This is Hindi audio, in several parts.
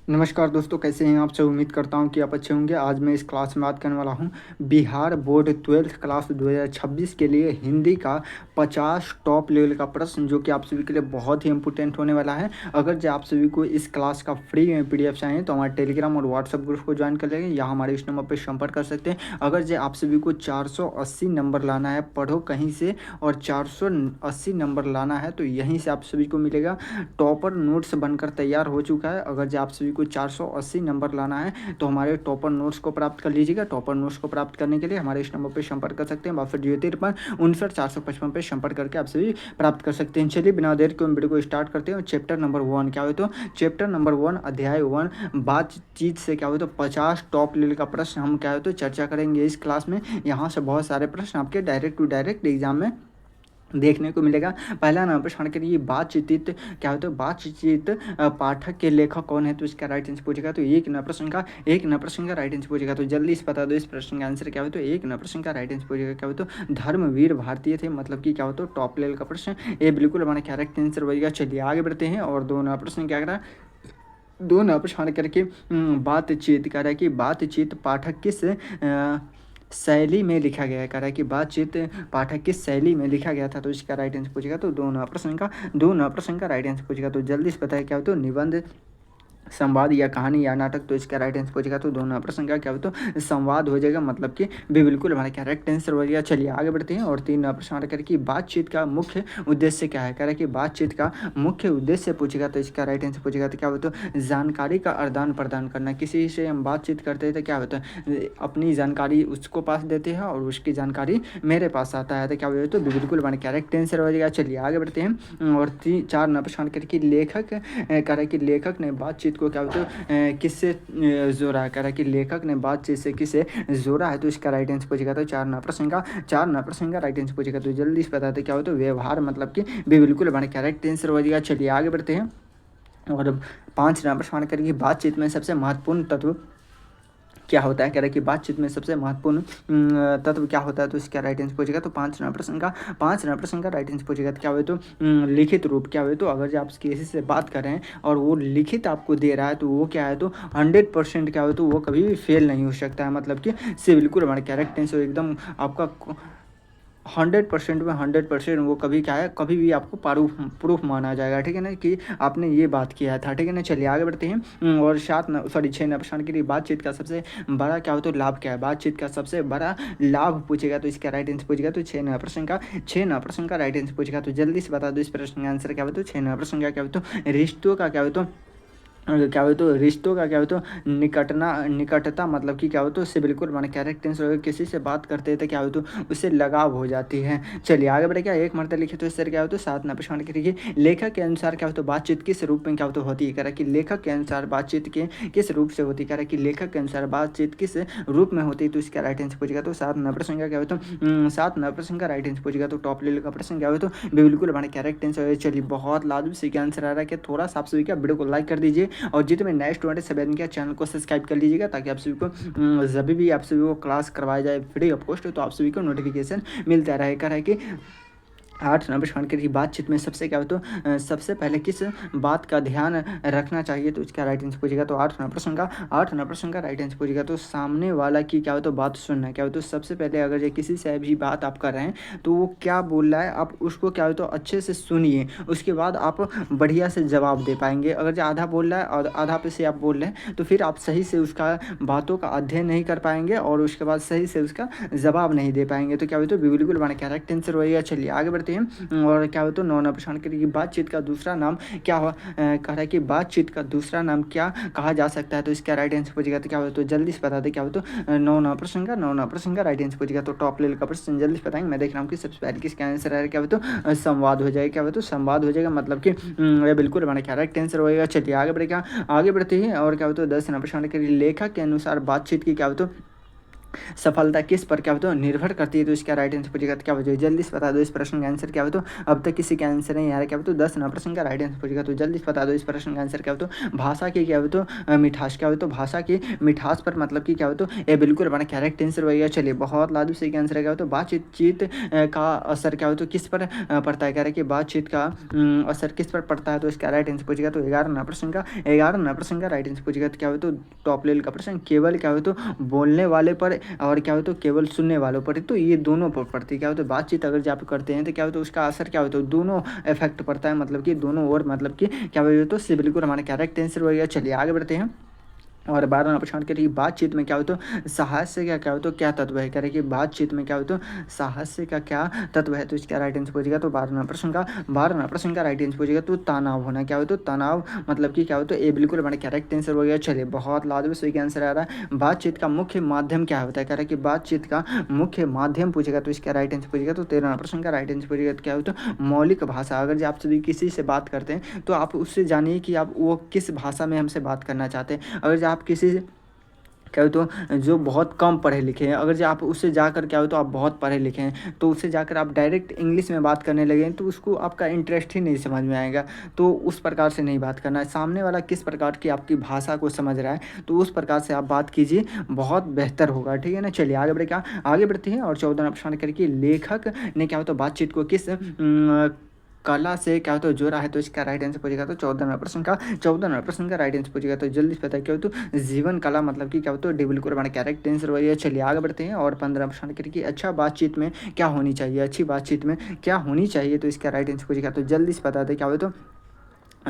नमस्कार दोस्तों, कैसे हैं आप सब। उम्मीद करता हूं कि आप अच्छे होंगे। आज मैं इस क्लास में बात करने वाला हूं बिहार बोर्ड 12th क्लास 2026 के लिए हिंदी का 50 टॉप लेवल का प्रश्न, जो कि आप सभी के लिए बहुत ही इंपॉर्टेंट होने वाला है। अगर जो आप सभी को इस क्लास का फ्री में पीडीएफ चाहिए तो हमारे टेलीग्राम और व्हाट्सएप ग्रुप को ज्वाइन कर लेंगे या हमारे इस नंबर पर संपर्क कर सकते हैं। अगर जो आप सभी को 480 नंबर लाना है पढ़ो कहीं से, और 480 नंबर लाना है तो यहीं से आप सभी को मिलेगा। टॉपर नोट्स बनकर तैयार हो चुका है। अगर जो आप सभी को 480 नंबर लाना है तो हमारे टॉपर नोट्स को प्राप्त कर लीजिएगा। टॉपर नोट्स को प्राप्त करने के लिए हमारे इस नंबर पर संपर्क कर सकते हैं। 6253 59 455 पर संपर्क करके आप सभी प्राप्त कर सकते हैं। चलिए बिना देर के वीडियो को स्टार्ट करते हैं। चैप्टर नंबर 1 क्या हो तो चैप्टर नंबर 1 अध्याय 1 बातचीत से क्या हो तो 50 टॉप लेवल का प्रश्न हम क्या हो तो चर्चा करेंगे इस क्लास में। यहाँ से बहुत सारे प्रश्न आपके डायरेक्ट टू डायरेक्ट एग्जाम में देखने को मिलेगा। पहला नंबर प्रश्न करिए, बातचीत क्या होता है। बातचीत पाठक के लेखक कौन है, तो इसका राइट आंसर पूछेगा तो एक न प्रश्न का राइट आंसर पूछेगा। तो जल्दी से बता दो इस प्रश्न का आंसर क्या हो तो एक न प्रश्न का राइट आंसर पूछेगा। क्या हो तो धर्मवीर भारतीय थे, मतलब कि क्या हो तो टॉप लेवल का प्रश्न ये बिल्कुल हमारा करेक्ट आंसर बनेगा। चलिए आगे बढ़ते हैं। और दो नंबर प्रश्न क्या करा, दो नंबर प्रश्न करके बातचीत कह रहा है कि बातचीत पाठक किस शैली में लिखा गया है। कह रहा है कि बातचीत पाठक किस शैली में लिखा गया था, तो इसका राइट आंसर पूछेगा। तो दो नंबर प्रश्न का राइट आंसर पूछेगा। तो जल्दी से बताया क्या हो तो निबंध, संवाद या कहानी या नाटक, तो इसका राइट आंसर पूछेगा। तो दोनों प्रश्न का क्या हो तो संवाद हो जाएगा, मतलब कि भी बिल्कुल हमारा करेक्ट आंसर हो जाएगा। चलिए आगे बढ़ते हैं। और तीन प्रश्न आकर कि बातचीत का मुख्य उद्देश्य क्या है। कह रहा है कि बातचीत का मुख्य उद्देश्य पूछेगा, तो इसका राइट आंसर पूछेगा। तो क्या हो तो जानकारी का आदान प्रदान करना। किसी से हम बातचीत करते हैं तो क्या होता है, अपनी जानकारी उसको पास देते हैं और उसकी जानकारी मेरे पास आता है, तो क्या हो तो बिल्कुल हमारा करेक्ट आंसर हो जाएगा। चलिए आगे बढ़ते हैं। और चार नंबर प्रश्न करके लेखक कह रहा है कि लेखक ने बातचीत को क्या होता है किससे जोड़ा है। कह रहा है कि लेखक ने बातचीत से किसे जोड़ा है, तो इसका राइट आंसर पूछेगा। तो चार नंबर प्रश्न का राइट आंसर पूछेगा। तो जल्दी से बताते क्या हो तो व्यवहार, मतलब कि भी बिल्कुल हमारे करेक्ट आंसर हो जाएगा। चलिए आगे बढ़ते हैं। और पाँच नंबर प्रश्न करेंगे बातचीत में सबसे महत्वपूर्ण तत्व क्या होता है। कह रहा है कि बातचीत में सबसे महत्वपूर्ण तत्व क्या होता है, तो इसका राइट आंसर पूछेगा। तो पाँच नंबर प्रश्न का राइट आंसर पूछेगा। तो क्या हुए तो लिखित रूप। क्या हुए तो अगर जो आप किसी से बात कर रहे हैं और वो लिखित आपको दे रहा है तो वो क्या है तो 100% क्या हो तो वो कभी भी फेल नहीं हो सकता है, मतलब कि से बिल्कुल हमारे कैरेक्ट आंसर एकदम आपका 100% में 100% वो कभी क्या है कभी भी आपको प्रूफ माना जाएगा, ठीक है ना, कि आपने ये बात किया था, ठीक है ना। चलिए आगे बढ़ते हैं। और 6 नंबर प्रश्न के लिए बातचीत का सबसे बड़ा क्या हो तो लाभ क्या है। बातचीत का सबसे बड़ा लाभ पूछेगा, तो इसका राइट आंसर पूछेगा। तो 6 नंबर प्रश्न का राइट आंसर पूछेगा। तो जल्दी से बता दो इस प्रश्न का आंसर क्या हो तो 6 नंबर प्रश्न का क्या हो तो रिश्तों का क्या हो तो क्या हो तो रिश्तों का क्या हो तो निकटता, मतलब कि क्या हो तो उससे बिल्कुल माने कैरेक्ट आंसर। किसी से बात करते हैं तो क्या हो तो उससे लगाव हो जाती है। चलिए आगे बढ़े। क्या एक मरतबा लिखे तो इस तरह क्या हो तो 7 नंबर प्रश्न करिए लेखक के अनुसार क्या हो तो बातचीत किस रूप में क्या हो तो होती है। कह रहा कि लेखक के अनुसार बातचीत के किस रूप से होती है। कह रहा कि लेखक के अनुसार बातचीत किस रूप में होती है, तो इसका राइट आंसर पूछेगा। तो 7 नंबर प्रश्न का क्या हो तो 7 नंबर प्रश्न का राइट आंसर पूछेगा। तो टॉप लेवल का प्रश्न क्या हो तो बिल्कुल हमारे कैरेक्ट आंसर। चलिए बहुत लाजमी सी आंसर आ रहा है कि थोड़ा सा आप सभी का वीडियो को लाइक कर दीजिए और जितने में नए स्टूडेंट सभी के चैनल को सब्सक्राइब कर लीजिएगा, ताकि आप सभी को जब भी आप सभी को क्लास करवाया जाए फ्री ऑफ कॉस्ट तो आप सभी को नोटिफिकेशन मिलता रहेगा। है कि 8 नंबर प्रश्न की बातचीत में सबसे क्या हो तो सबसे पहले किस बात का ध्यान रखना चाहिए, तो इसका राइट आंसर पूछेगा। तो 8 नंबर प्रश्न का राइट आंसर पूछेगा। तो सामने वाला की क्या हो तो बात सुनना। क्या हो तो सबसे पहले अगर ये किसी से भी बात आप कर रहे हैं तो वो क्या बोल रहा है आप उसको क्या हो तो अच्छे से सुनिए, उसके बाद आप बढ़िया से जवाब दे पाएंगे। अगर जो आधा बोल रहा है और आधा पे से आप बोल रहे हैं तो फिर आप सही से उसका बातों का अध्ययन नहीं कर पाएंगे और उसके बाद सही से उसका जवाब नहीं दे पाएंगे। तो क्या हो तो बिल्कुल हमारा करेक्ट आंसर होएगा। चलिए आगे बढ़ते हैं। और क्या हो तो 9 नंबर प्रश्न करिए बातचीत का दूसरा नाम क्या हो। कह रहा है कि बातचीत का दूसरा नाम क्या कहा जा सकता है, तो इसका राइट आंसर पूछेगा। तो क्या हो तो जल्दी से बता दे। क्या हो तो 9 नंबर प्रश्न का राइट आंसर पूछेगा। तो टॉप लेवल का प्रश्न जल्दी से बताएंगे। मैं देख रहा हूँ कि सबसे पहले किसका आंसर है। क्या हो तो संवाद हो जाएगा। क्या हो तो संवाद हो जाएगा, मतलब कि ये बिल्कुल हमारा करेक्ट आंसर होएगा। चलिए आगे बढ़ते हैं। और क्या हो तो 10 नंबर प्रश्न करिए लेखक के अनुसार बातचीत की क्या हो तो सफलता किस पर क्या होता है निर्भर करती है, तो इसका राइट आंसर पूछेगा तो क्या हो जाएगा, जल्दी से बता दो इस प्रश्न का आंसर क्या हो, तो अब तक किसी का आंसर नहीं आ रहा क्या हो, तो 10 नंबर प्रश्न का राइट आंसर पूछेगा तो जल्दी से बता दो इस प्रश्न का आंसर क्या हो, तो भाषा की क्या हो, तो मिठास क्या हो, तो भाषा की मिठास पर मतलब कि क्या हो, तो ये बिल्कुल हमारा करेक्ट आंसर वही है। चलिए बहुत लादू सही का आंसर क्या हो, तो बातचीत का असर क्या हो, तो किस पर पड़ता है, कह रहे कि बातचीत का असर किस पर पड़ता है, तो इसका राइट आंसर पूछेगा तो 11 नंबर प्रश्न का 11 नंबर प्रश्न का राइट आंसर पूछेगा तो क्या हो, तो टॉप लेवल का प्रश्न केवल क्या हो, तो बोलने वाले पर और क्या हो, तो केवल सुनने वालों पर, तो ये दोनों पर पड़ती है क्या हो, तो बातचीत अगर जब आप करते हैं तो क्या हो, तो उसका असर क्या हो, तो दोनों इफेक्ट पड़ता है, मतलब कि दोनों ओर मतलब कि क्या हो, तो से बिल्कुल हमारा करेक्ट आंसर हो गया। चलिए आगे बढ़ते हैं। और 12 नंबर प्रश्न करिए बातचीत में क्या हो, तो साहस्य का क्या हो, तो क्या तत्व है, कह रहे कि बातचीत में क्या हो, तो साहस्य का क्या तत्व है, तो इसका राइट आंसर पूछेगा तो 12 नंबर प्रश्न का 12 नंबर प्रश्न का राइट आंसर पूछेगा तो तनाव होना क्या हो, तो तनाव मतलब कि क्या हो, तो ये बिल्कुल हमारा करेक्ट आंसर हो गया। चलिए बहुत लाजवाब सही आंसर आ रहा है। बातचीत का मुख्य माध्यम क्या होता है, कह रहे कि बातचीत का मुख्य माध्यम पूछेगा तो इसका राइट आंसर पूछेगा तो 13 नंबर प्रश्न का राइट आंसर पूछेगा तो क्या हो, तो मौलिक भाषा। अगर जो आप सभी किसी से बात करते हैं तो आप उससे जानिए कि आप वो किस भाषा में हमसे बात करना चाहते हैं। अगर जो आप किसी क्या हो, तो जो बहुत कम पढ़े लिखे हैं, अगर जो आप उससे जाकर क्या हो, तो आप बहुत पढ़े लिखे हैं तो उससे जाकर आप डायरेक्ट इंग्लिश में बात करने लगे तो उसको आपका इंटरेस्ट ही नहीं समझ में आएगा। तो उस प्रकार से नहीं बात करना है, सामने वाला किस प्रकार की आपकी भाषा को समझ रहा है तो उस प्रकार से आप बात कीजिए, बहुत बेहतर होगा, ठीक है ना। चलिए आगे बढ़े, क्या आगे बढ़ते हैं। और 14 प्रश्न करके लेखक ने क्या हो, तो बातचीत को किस कला से क्या हो, तो जोड़ा है, तो इसका राइट आंसर पूछेगा तो 14 नंबर प्रश्न का राइट आंसर पूछेगा तो जल्दी से पता है क्या हो, तो जीवन कला मतलब कि क्या हो, तो बिल्कुल हमारा करेक्ट आंसर वही है। चलिए आगे बढ़ते हैं। और 15 प्रश्न करके अच्छा बातचीत में क्या होनी चाहिए, अच्छी बातचीत में क्या होनी चाहिए, तो इसका राइट आंसर पूछेगा तो जल्दी से बता दें क्या हो, तो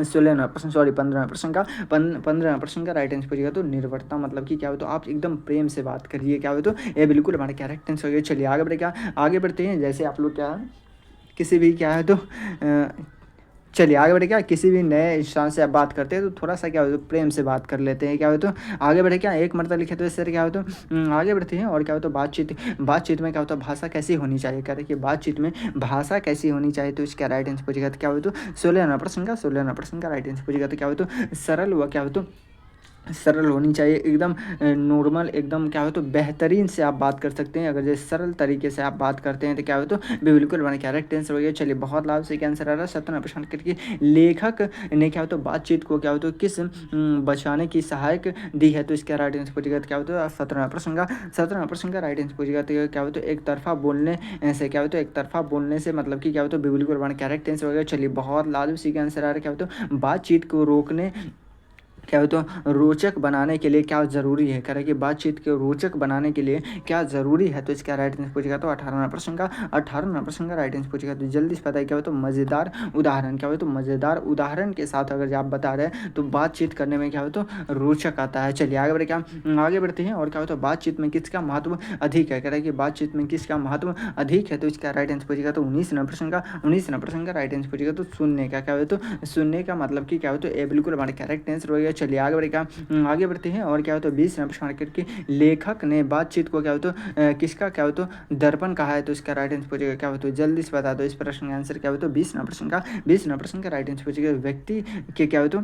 16 प्रश्न सॉरी 15 प्रश्न का 15 प्रश्न का राइट आंसर पूछेगा तो निर्भरता मतलब कि क्या हो, तो आप एकदम प्रेम से बात करिए क्या हो, तो ये बिल्कुल हमारा करेक्ट आंसर हो गया। चलिए आगे बढ़े, क्या आगे बढ़ते हैं। जैसे आप लोग क्या किसी भी क्या है, तो चलिए आगे बढ़े, क्या किसी भी नए इंसान से आप बात करते हैं तो थोड़ा सा क्या हो, तो प्रेम से बात कर लेते हैं क्या हो, तो आगे बढ़े, क्या एक मरतबा लिखे तो इससे क्या हो, तो आगे बढ़ते हैं। और क्या हो, तो बातचीत में क्या होता है, भाषा कैसी होनी चाहिए, कह रहे कि बातचीत में भाषा कैसी होनी चाहिए, तो इसका राइट आंसर पूछेगा तो क्या हो, तो 16 प्रश्न का 16 प्रश्न का राइट आंसर पूछेगा तो क्या हो, तो सरल हुआ क्या हो, तो सरल होनी चाहिए, एकदम नॉर्मल, एकदम क्या हो, तो बेहतरीन से आप बात कर सकते हैं। अगर जैसे सरल तरीके से आप बात करते हैं तो क्या हो, तो बिल्कुल बना करेक्ट आंसर हो गया। चलिए बहुत लाभ से क्या आंसर आ रहा है। 17 प्रश्न करके लेखक ने क्या हो, तो बातचीत को क्या हो, तो किस बचाने की सहायक दी है, तो इसका राइट आंसर पूछेगा तो क्या हो, तो 17 प्रश्न का राइट आंसर पूछेगा तो क्या हो, तो एक तरफा बोलने से क्या हो, तो एक तरफा बोलने से मतलब कि क्या हो, तो बिल्कुल बना करेक्ट आंसर हो गया। चलिए बहुत लाभ से क्या आंसर आ रहा है, क्या हो, तो बातचीत को रोकने क्या हो, तो रोचक बनाने के लिए क्या ज़रूरी है, कह रहे कि बातचीत को रोचक बनाने के लिए क्या ज़रूरी है, तो इसका राइट आंसर पूछेगा तो 18 प्रश्न का राइट आंसर पूछेगा तो जल्दी से पता है क्या हो, तो मज़ेदार उदाहरण क्या हो, तो मज़ेदार उदाहरण के साथ अगर आप बता रहे हैं तो बातचीत करने में क्या हो, तो रोचक आता है। चलिए आगे बढ़े, क्या आगे बढ़ते हैं। और क्या हो, तो बातचीत में किसका महत्व अधिक है, कह रहे कि बातचीत में किसका महत्व अधिक है, तो इसका राइट आंसर पूछेगा तो 19 प्रश्न का राइट आंसर पूछेगा तो सुनने का क्या हो, तो सुनने का मतलब कि क्या हो, तो ए बिल्कुल हमारे करेक्ट आंसर हो गया। चलिए आगे बढ़ेगा, आगे बढ़ते हैं। और क्या हो, तो 20 प्रश्न करके लेखक ने बातचीत को क्या हो, तो किसका क्या हो, तो दर्पण कहा है, तो इसका राइट आंसर पूछेगा क्या हो, तो जल्दी से बता दो इस प्रश्न का आंसर क्या हो, तो 20 प्रश्न का राइट आंसर पूछेगा व्यक्ति के क्या हो, तो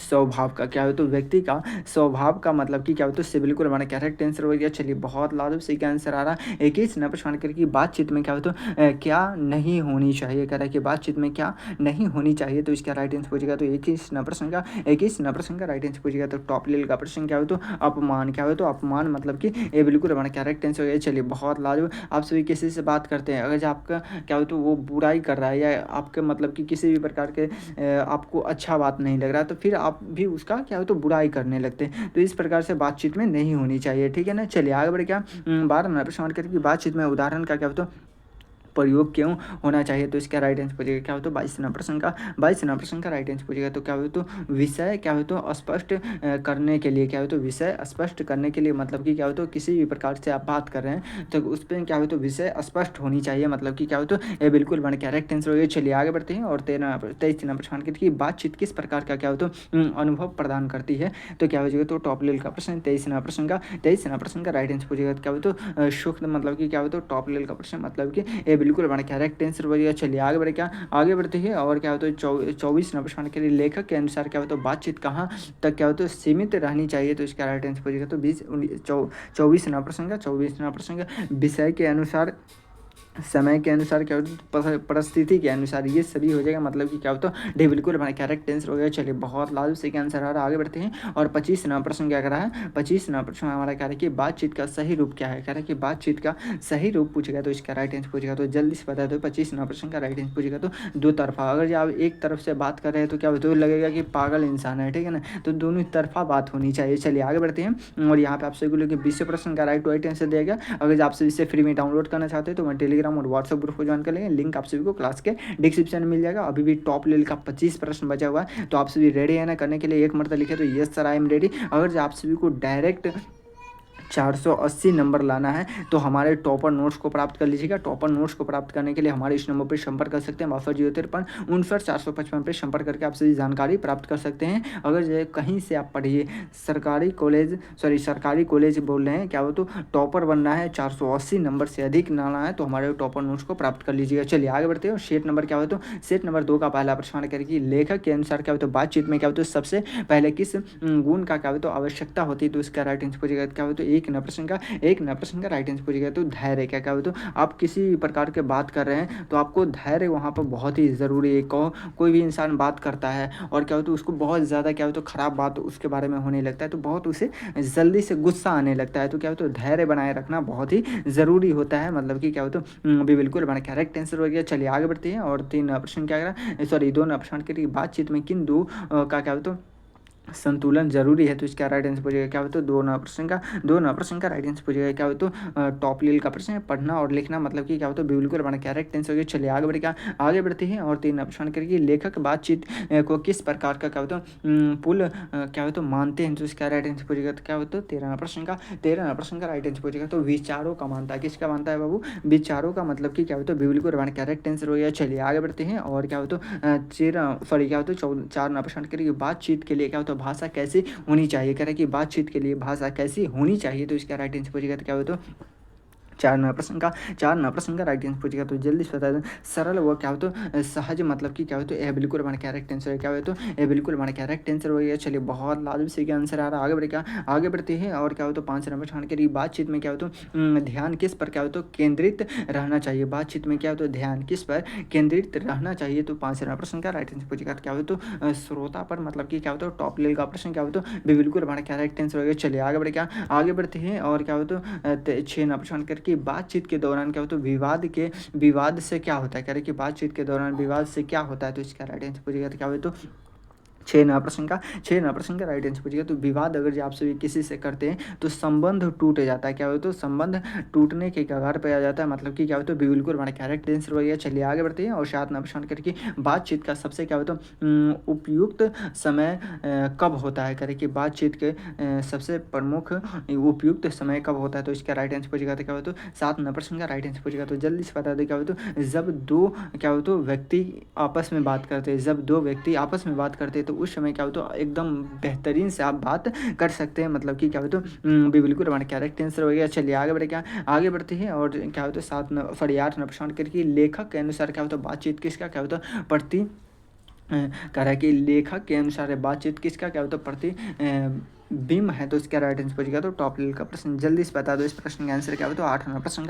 स्वभाव का क्या हो, तो व्यक्ति का स्वभाव का मतलब कि क्या हो, तो इससे बिल्कुल हमारा करेक्ट आंसर हो गया। चलिए बहुत लाजवाब सही का आंसर आ रहा है। 21 प्रश्न करके बातचीत में क्या हो, तो क्या नहीं होनी चाहिए, कह रहा है कि बातचीत में क्या नहीं होनी चाहिए, तो इसका राइट आंसर पूछेगा तो 21 प्रश्न का राइट आंसर पूछेगा तो टॉप लेवल का प्रश्न क्या हो, तो अपमान क्या हो, तो अपमान मतलब कि ये बिल्कुल हमारा करेक्ट आंसर हो गया। चलिए बहुत लाजवाब। आप सभी किसी से बात करते हैं, अगर जो आपका क्या हो, तो वो बुराई कर रहा है या आपके मतलब कि किसी भी प्रकार के आपको अच्छा बात नहीं लग रहा, तो फिर आप भी उसका क्या हो, तो बुराई करने लगते हैं, तो इस प्रकार से बातचीत में नहीं होनी चाहिए, ठीक है ना। चलिए आगे बढ़े, क्या 12 प्रश्न करके बातचीत में उदाहरण का क्या हो, तो प्रयोग क्यों होना चाहिए, तो इसका राइट आंसर पूछेगा क्या हो, तो 22 प्रश्न का राइट आंसर पूछेगा तो क्या हो, तो विषय क्या हो, तो स्पष्ट करने के लिए क्या हो, तो विषय स्पष्ट करने के लिए मतलब कि क्या हो, तो किसी भी प्रकार से आप बात कर रहे हैं तो उस पर क्या हो, तो विषय स्पष्ट होनी चाहिए, मतलब कि क्या हो, तो ये बिल्कुल बन करेक्ट आंसर हो गया। चलिए आगे बढ़ते हैं। और 23 प्रश्न की बातचीत किस प्रकार का क्या हो, तो अनुभव प्रदान करती है, तो क्या हो जाएगा, तो टॉप लेवल का प्रश्न 23 प्रश्न का राइट आंसर पूछेगा तो क्या हो, तो सुख मतलब कि क्या हो, तो टॉप लेवल का प्रश्न मतलब कि बिल्कुल हमारा करेक्ट आंसर हो जाएगा। चलिए आगे बढ़े, क्या आगे बढ़ते हैं और क्या होता है 24 नंबर प्रश्न के लिए लेखक के अनुसार क्या होता है बातचीत कहाँ तक क्या होता है सीमित रहनी चाहिए, तो इसका राइट आंसर हो जाएगा। तो 24 नंबर प्रश्न का 24 नंबर प्रश्न का विषय के अनुसार, समय के अनुसार क्या होता है, परिस्थिति के अनुसार, ये सभी हो जाएगा। मतलब कि क्या होता है डी बिल्कुल हमारा करेक्ट आंसर हो गया। चलिए बहुत लाजवाब से क्या आंसर आ रहा है, आगे बढ़ते हैं। और 25 नंबर प्रश्न क्या कर रहा है, 25 नंबर प्रश्न हमारा कह रहा है कि बातचीत का सही रूप क्या है, कह रहा है कि बातचीत का सही रूप पूछेगा तो इसका राइट आंसर पूछेगा। तो जल्दी से बता दो 25 नंबर प्रश्न का राइट आंसर पूछेगा। तो दो तरफा, अगर आप एक तरफ से बात कर रहे हैं तो क्या तो लगेगा कि पागल इंसान है, ठीक है ना, तो दोनों तरफा बात होनी चाहिए। चलिए आगे बढ़ते हैं। और यहाँ पे आपसे लोग 20 प्रश्न का राइट आंसर दिया गया। अगर आपसे इसे फ्री में डाउनलोड करना चाहते हैं तो मैं टेलीग्राम और व्हाट्सएप ग्रुप को ज्वाइन कर लेंगे, लिंक आप सभी को क्लास के डिस्क्रिप्शन में मिल जाएगा। अभी भी टॉप लेवल का 25 प्रश्न बचा हुआ है, तो आप सभी रेडी है ना करने के लिए, एक मरतबा लिखे तो yes sir I am ready. अगर आप सभी को डायरेक्ट 480 नंबर लाना है तो हमारे टॉपर नोट्स को प्राप्त कर लीजिएगा। टॉपर नोट्स को प्राप्त करने के लिए हमारे इस नंबर पर संपर्क कर सकते हैं, 6253 पर संपर्क करके आप सभी जानकारी प्राप्त कर सकते हैं। अगर कहीं से आप पढ़िए सरकारी कॉलेज बोल रहे हैं क्या वो, तो टॉपर बनना है, 480 नंबर से अधिक लाना है तो हमारे टॉपर नोट्स को प्राप्त कर लीजिएगा। चलिए आगे बढ़ते हैं। सेट नंबर क्या हो, तो सेट नंबर 2 का पहला प्रश्न करेगी लेखक के अनुसार क्या हो, तो बातचीत में क्या हो, तो सबसे पहले किस गुण का क्या हो, तो आवश्यकता होती है, तो इसका राइट आंसर पूछेगा क्या हो, तो एक नंबर प्रश्न का राइट आंसर पूछेगा। तो धैर्य क्या क्या हो, तो आप किसी प्रकार के बात कर रहे हैं तो आपको धैर्य वहाँ पर बहुत ही ज़रूरी है। कोई भी इंसान बात करता है और क्या हो, तो उसको बहुत ज़्यादा क्या हो, तो ख़राब बात उसके बारे में होने लगता है तो बहुत उसे जल्दी से गुस्सा आने लगता है, तो क्या हो, तो धैर्य बनाए रखना बहुत ही ज़रूरी होता है। मतलब कि क्या हो, तो भी बिल्कुल हमारा करेक्ट आंसर हो गया। चलिए आगे बढ़ते हैं। और 3 प्रश्न क्या करा, सॉरी 2 प्रश्न के लिए बातचीत में किन दो का क्या हो, तो संतुलन जरूरी है, तो इसका राइट आंसर पूछेगा क्या हो, तो 2 प्रश्न का राइट आंसर पूछेगा क्या हो, तो टॉप लेवल का प्रश्न है, पढ़ना और लिखना, मतलब कि क्या हो, तो बिल्कुल हमारा करेक्ट आंसर हो गया। चलिए आगे बढ़ेगा, आगे बढ़ते हैं। और 3 प्रश्न करेगी लेखक बातचीत को किस प्रकार का क्या हो, तो पुल क्या हो, तो मानते हैं, तो इसका राइट आंसर पूछेगा तो क्या हो, तो 13 प्रश्न का राइट आंसर पूछेगा। तो विचारों का मानता है, किसका मानता है बाबू, विचारों का, मतलब कि क्या हो, तो बिल्कुल हमारा करेक्ट आंसर हो गया। चलिए आगे बढ़ते हैं। और क्या हो, तो 4 प्रश्न करेगी बातचीत के लिए क्या हो, तो भाषा कैसी होनी चाहिए, कह रहा है कि बातचीत के लिए भाषा कैसी होनी चाहिए, तो इसका राइट आंसर पूछेगा तो क्या हो, तो 4 प्रश्न का राइट आंसर पूछेगा। तो जल्दी से बता दें सरल वो क्या हो, तो सहज, मतलब कि क्या हो, तो यह बिल्कुल हमारा करेक्ट आंसर है। क्या हो, तो यह बिल्कुल हमारा करेक्ट आंसर हो गया। चलिए बहुत लाजवाब से क्या आंसर आ रहा है, आगे बढ़ते हैं। और क्या हो, तो 5 नंबर प्रश्न के लिए बातचीत में क्या हो, तो ध्यान किस पर क्या हो, तो केंद्रित रहना चाहिए, बातचीत में क्या हो, तो ध्यान किस पर केंद्रित रहना चाहिए, तो 5 नंबर प्रश्न का राइट आंसर पूछेगा। क्या हो, तो श्रोता पर, मतलब कि क्या हो, तो टॉप लेवल का प्रश्न क्या हो, तो बिल्कुल हमारा करेक्ट आंसर हो गया। चलिए आगे बढ़ते हैं। और क्या हो, तो 6 नंबर प्रश्न करके कि बातचीत के दौरान क्या होता है, विवाद से क्या होता है, कह रहे कि बातचीत के दौरान विवाद से क्या होता है, तो इसका राइट आंसर पूछेगा तो क्या हो, तो 6 प्रश्न का राइट आंसर पूछेगा। तो विवाद अगर जो आपसे किसी से करते हैं तो संबंध टूट जाता है, क्या हो, तो संबंध टूटने के कगार पे आ जाता है, मतलब कि क्या हो, तो बिल्कुल हमारा करेक्ट आंसर हो गया। चलिए आगे बढ़ते हैं। और 7 प्रश्न करके बातचीत का सबसे क्या हो, तो उपयुक्त समय कब होता है, करे कि बातचीत के सबसे प्रमुख उपयुक्त समय कब होता है, तो इसका राइट आंसर पूछेगा तो क्या हो, तो 7 प्रश्न का राइट आंसर पूछेगा। तो जल्दी से बता दे क्या हो, तो जब दो क्या हो, तो व्यक्ति आपस में बात करते हैं, जब 2 व्यक्ति आपस में बात करते हैं तो उस समय क्या हो, तो एकदम बेहतरीन से आप बात कर सकते हैं, मतलब कि क्या हो, तो बिल्कुल हमारा करेक्ट आंसर हो गया। चलिए आगे बढ़ते हैं। और क्या हो, तो 8 प्रश्न करके लेखक के अनुसार क्या हो, तो बातचीत किसका क्या हो, तो प्रति कह रहा है कि लेखक के अनुसार बातचीत किसका क्या हो, तो प्रति बिम है, तो इसका राइट आंसर पूछेगा। तो टॉप लेवल का प्रश्न जल्दी से बता दो इस प्रश्न का आंसर क्या हो, तो 8 प्रश्न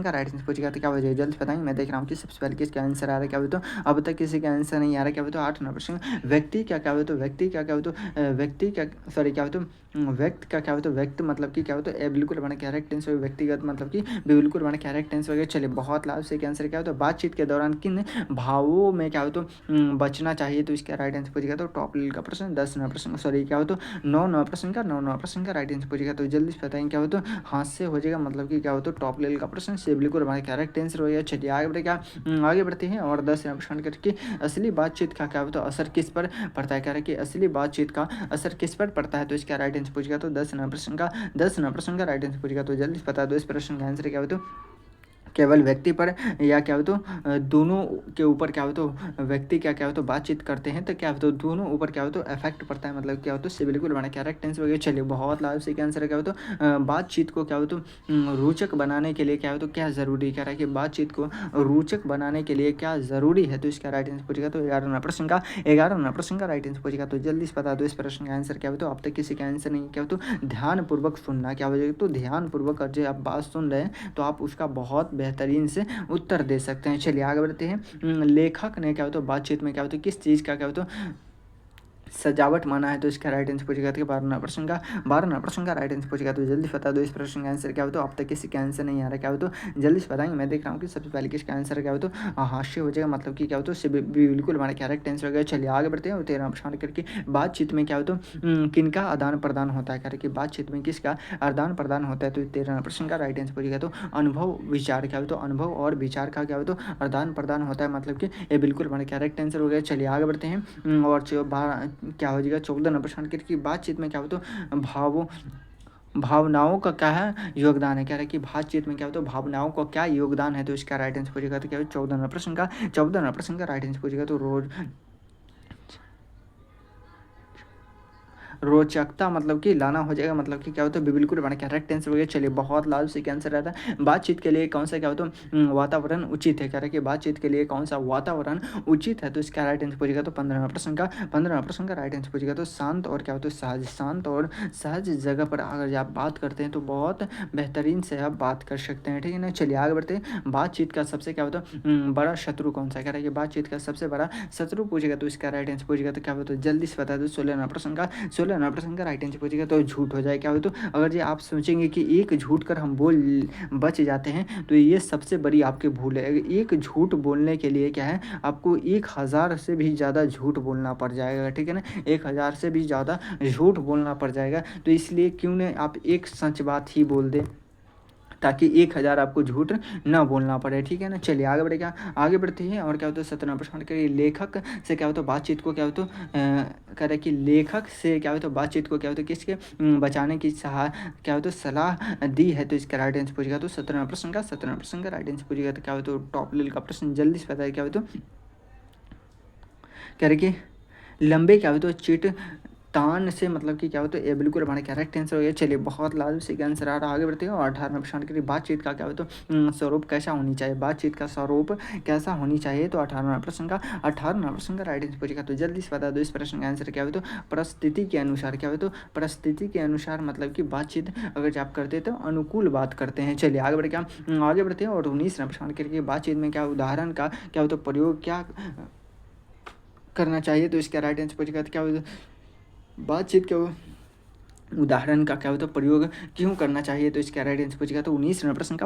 का राइट आंसर पूछेगा तो क्या हो जाएगा, जल्दी बताएंगे। मैं देख रहा हूँ कि सबसे पहले किसका आंसर आ रहा है, क्या हो, तो अब तक किसी का आंसर नहीं आ रहा, क्या हो, तो 8 प्रश्न व्यक्ति क्या क्या हो, तो व्यक्ति क्या क्या हो, तो व्यक्ति क्या सॉरी क्या हो, तो व्यक्त का क्या हो, तो व्यक्त मतलब कि क्या हो, तो बिल्कुल बना करेक्ट आंसर, व्यक्तिगत मतलब कि बिल्कुल बना करेक्ट आंसर वगैरह। चलिए बहुत लाभ से आंसर क्या हो, तो बातचीत के दौरान किन भावों में क्या हो, तो बचना चाहिए, तो इसका राइट आंसर पूछेगा। तो टॉप लेवल का प्रश्न 10 प्रश्न सॉरी क्या हो, तो 9 प्रश्न का राइट आंसर पूछेगा। तो जल्दी से बताएंगे क्या हो, तो हाथ से हो जाएगा, मतलब कि क्या हो, तो टॉप लेवल का प्रश्न से बिल्कुल हमारा करेक्ट आंसर हो गया। चलिए आगे बढ़ते हैं। और 10 प्रश्न करके असली बातचीत का क्या हो, तो असर किस पर पड़ता है, कह रहे कि असली बातचीत का असर किस पर पड़ता है, तो इसका राइट आंसर पूछेगा। तो 10 प्रश्न का राइट आंसर पूछेगा। तो जल्दी बता दो इस प्रश्न का आंसर क्या हो, तो केवल व्यक्ति पर या क्या हो तो दोनों के ऊपर क्या हो तो व्यक्ति क्या क्या हो तो बातचीत करते हैं तो क्या हो तो दोनों ऊपर क्या हो तो इफेक्ट पड़ता है, मतलब क्या हो तो से बिल्कुल बना करेक्ट आंसर वगैरह। चलिए बहुत लाभ से क्या आंसर है क्या हो तो बातचीत को क्या हो तो रोचक बनाने के लिए क्या हो तो क्या ज़रूरी कह रहा है कि बातचीत को रोचक बनाने के लिए क्या ज़रूरी है, तो इसका राइट आंसर पूछेगा तो 11वां प्रश्न का राइट आंसर पूछेगा। तो जल्दी से बता दो इस प्रश्न का आंसर क्या हो तो अब तक किसी का आंसर नहीं क्या हो तो ध्यानपूर्वक सुनना क्या हो जाएगा, तो ध्यानपूर्वक जो आप बात सुन रहे हैं तो आप उसका बहुत बेहतरीन से उत्तर दे सकते हैं। चलिए आगे बढ़ते हैं। लेखक ने क्या हो तो बातचीत में क्या हो तो किस चीज़ का क्या हो तो सजावट माना है, तो इसका राइट आंसर पूछेगा तो 12वां प्रश्न का राइट आंसर पूछेगा। तो जल्दी बता दो इस प्रश्न का आंसर क्या हो तो अब तक किसी का आंसर नहीं आ रहा क्या हो तो जल्दी से बताएंगे। मैं देख रहा हूँ कि सबसे पहले किसका आंसर क्या हो तो हास्य हो जाएगा, मतलब कि क्या हो तो बिल्कुल हमारा करेक्ट आंसर हो गया। चलिए आगे बढ़ते हैं। और 13वां प्रश्न करके बातचीत में क्या हो तो किनका आदान प्रदान होता है, कि बातचीत में किसका आदान प्रदान होता है, तो 13वां प्रश्न का राइट आंसर पूछेगा। तो अनुभव विचार क्या हो तो अनुभव और विचार का क्या हो तो आदान प्रदान होता है, मतलब कि ये बिल्कुल हमारा करेक्ट आंसर हो गया। चलिए आगे बढ़ते हैं। और क्या हो जाएगा 14वां प्रश्न की बातचीत में क्या हो तो भावनाओं का क्या है योगदान है, कह रहा है कि बातचीत में क्या हो तो भावनाओं का क्या योगदान है, तो इसका राइट आंसर पूछेगा तो क्या हो 14वां प्रश्न का राइट आंसर पूछेगा। तो रोचकता मतलब कि लाना हो जाएगा, मतलब कि क्या होता है बिल्कुल बना करेक्ट आंसर हो गया। चलिए बहुत लाभ से आंसर रहता है बातचीत के लिए कौन सा क्या होता है वातावरण उचित है, कह रहा है कि बातचीत के लिए कौन सा वातावरण उचित है, तो इसका राइट आंसर पूछेगा। तो 15वां प्रश्न का राइट आंसर पूछेगा। तो शांत और क्या होता है शांत और सहज जगह पर अगर आप बात करते हैं तो बहुत बेहतरीन से आप बात कर सकते हैं, ठीक है ना। चलिए आगे बढ़ते हैं। बातचीत का सबसे क्या होता है बड़ा शत्रु कौन सा, कह रहा है कि बातचीत का सबसे बड़ा शत्रु पूछेगा, तो इसका राइट आंसर पूछेगा। तो क्या होता है जल्दी से बता दो 16वां प्रश्न का राइट आंसर पूछेगा। तो झूठ हो जाए क्या हो तो अगर ये आप सोचेंगे कि एक झूठ कर हम बच जाते हैं तो ये सबसे बड़ी आपकी भूल है। एक झूठ बोलने के लिए क्या है आपको 1000 से भी ज़्यादा झूठ बोलना पड़ जाएगा, ठीक है ना। 1000 से भी ज़्यादा झूठ बोलना पड़ जाएगा, तो इसलिए क्यों न आप एक सच बात ही बोल दें ताकि 1000 आपको झूठ ना बोलना पड़े, ठीक है ना। चलिए आगे बढ़ेगा, आगे बढ़ते हैं। और क्या होता है 17वां प्रश्न के लेखक से क्या होता है बातचीत को क्या होता है कह रहा है कि लेखक से क्या होता है बातचीत को क्या होता है किसके बचाने की क्या होता है सलाह दी है, तो इसका राइट आंसर पूछेगा। तो 17वां प्रश्न का राइट आंसर पूछेगा। तो क्या होता है टॉप लेवल का प्रश्न जल्दी से पता है क्या होता है कह रहे कि लंबे क्या होते तो चिट तान से मतलब कि क्या होता है ये बिल्कुल हमारा करेक्ट आंसर हो गया। चलिए बहुत लाजमी से आंसर आ रहा है, आगे बढ़ते हैं। और 18वां प्रश्न के लिए बातचीत का क्या होता है स्वरूप कैसा होनी चाहिए, बातचीत का स्वरूप कैसा होनी चाहिए, तो 18वां प्रश्न का राइट आंसर पूछेगा। तो जल्दी से बता दो इस प्रश्न का आंसर क्या हो तो परिस्थिति के अनुसार क्या हो तो परिस्थिति के अनुसार, मतलब कि बातचीत अगर आप करते तो अनुकूल बात करते हैं। चलिए आगे बढ़ते हैं। और 19वां प्रश्न के लिए बातचीत में क्या उदाहरण का क्या हो तो प्रयोग क्या करना चाहिए, तो इसका राइट आंसर पूछेगा। तो क्या हो बातचीत के उदाहरण का क्या होता है प्रयोग क्यों करना चाहिए, तो इसका राइट आंसर पूछेगा। तो 19वां प्रश्न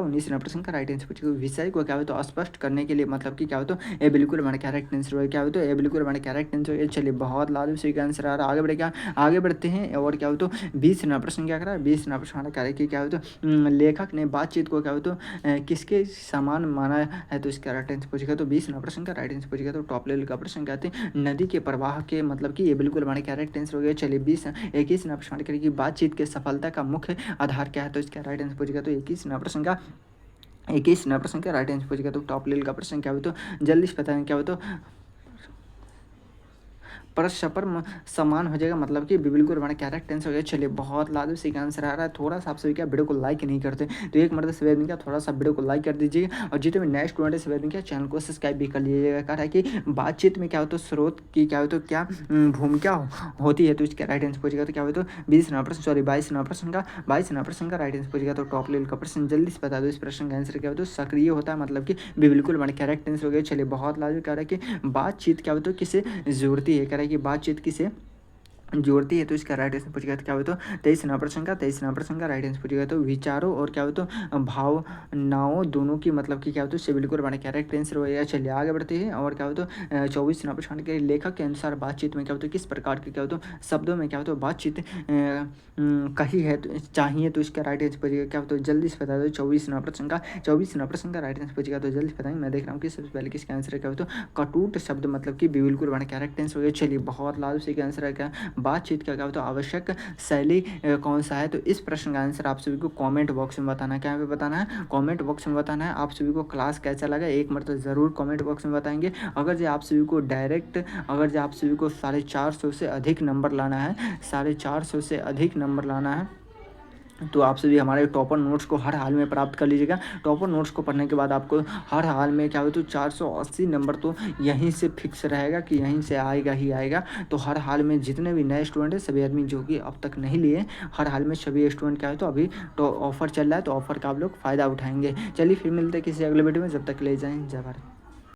का राइट आंसर पूछेगा। विषय को क्या होता है स्पष्ट करने के लिए, मतलब कि क्या होता है ये बिल्कुल हमारा करेक्ट आंसर है, क्या होता है ये बिल्कुल हमारा करेक्ट आंसर है। चलिए बहुत लाजमी से आंसर आ रहा है, आगे बढ़ते हैं। और क्या होता है 20वां प्रश्न क्या करा 20वां प्रश्न कह रहा है कि क्या होता है लेखक ने बातचीत को क्या होता है किसके समान माना है, तो इसका राइट आंसर पूछेगा। तो 20वां प्रश्न का राइट आंसर पूछेगा। तो टॉप लेवल का प्रश्न कहते हैं नदी के प्रवाह के, मतलब कि ये बिल्कुल हमारा करेक्ट आंसर हो गया। चलिए 21वां प्रश्न करेगी बातचीत के सफलता का मुख्य आधार क्या है, तो इसका राइट आंसर पूछेगा। तो 21वां प्रश्न का राइट आंसर पूछेगा। तो टॉप लेवल का प्रश्न क्या हो तो जल्दी से बताएं क्या हो तो परस्पर समान हो जाएगा, मतलब कि बिल्कुल हमारा करेक्ट आंसर हो गया। चलिए बहुत लाजमी से आंसर आ रहा है। थोड़ा सा आप सभी क्या वीडियो को लाइक नहीं करते तो एक मर्द सवेद क्या थोड़ा सा वीडियो को लाइक कर दीजिए, और जितने भी नेक्स्ट स्टूडेंट सवेद क्या चैनल को सब्सक्राइब भी कर लीजिएगा। कह रहा है कि बातचीत में क्या हो तो स्रोत की क्या हो तो क्या भूमिका होती है, तो इसका राइट आंसर पूछेगा। तो क्या हो तो 22वां प्रश्न का राइट आंसर पूछेगा। तो टॉप लेवल का प्रश्न जल्दी से बता दो इस प्रश्न का आंसर क्या हो तो सक्रिय होता है, मतलब कि बिल्कुल हमारे करेक्ट आंसर हो गया। चलिए बहुत लाजमी कह रहा है कि बातचीत क्या हो तो किसे जोड़ती है, कह रहा है कि बातचीत किसे जोड़ती है, तो इसका राइट आंसर पूछेगा। तो क्या हो तो 23वां प्रश्न का राइट आंसर पूछेगा। तो विचारों और क्या हो तो भावनाओं दोनों की, मतलब कि क्या हो तो से बिल्कुल हमारा करेक्ट आंसर होगा। चलिए आगे बढ़ते हैं। और क्या हो तो 24वां प्रश्न के लेखक के अनुसार बातचीत में क्या हो तो किस प्रकार के क्या हो तो शब्दों में क्या हो तो बातचीत कही है तो चाहिए, तो इसका राइट आंसर पूछेगा। क्या हो तो जल्दी से बता दो 24वां प्रश्न का राइट आंसर पूछेगा। तो जल्दी बताएंगे, मैं देख रहा हूँ कि सबसे पहले किसका आंसर है क्या हो तो कटुट शब्द, मतलब कि बिल्कुल हमारा करेक्ट आंसर हो गया। चलिए बहुत लाल से आंसर है क्या बातचीत का क्या होता है आवश्यक शैली कौन सा है? तो इस प्रश्न का आंसर आप सभी को कमेंट बॉक्स में बताना है। क्या पे बताना है? कमेंट बॉक्स में बताना है। आप सभी को क्लास कैसा लगा एक मरतबा ज़रूर कमेंट बॉक्स में बताएंगे। अगर जो आप सभी को 450 से अधिक नंबर लाना है, 450 से अधिक नंबर लाना है, तो आप सभी हमारे टॉपर नोट्स को हर हाल में प्राप्त कर लीजिएगा। टॉपर नोट्स को पढ़ने के बाद आपको हर हाल में क्या हो तो 480 नंबर तो यहीं से फिक्स रहेगा कि यहीं से आएगा ही आएगा। तो हर हाल में जितने भी नए स्टूडेंट हैं सभी आदमी जो कि अब तक नहीं लिए, हर हाल में सभी स्टूडेंट क्या है तो अभी तो ऑफर चल रहा है, तो ऑफर का आप लोग फ़ायदा उठाएंगे। चलिए फिर मिलते हैं किसी अगले वीडियो में, जब तक ले जाएँ जय भारत।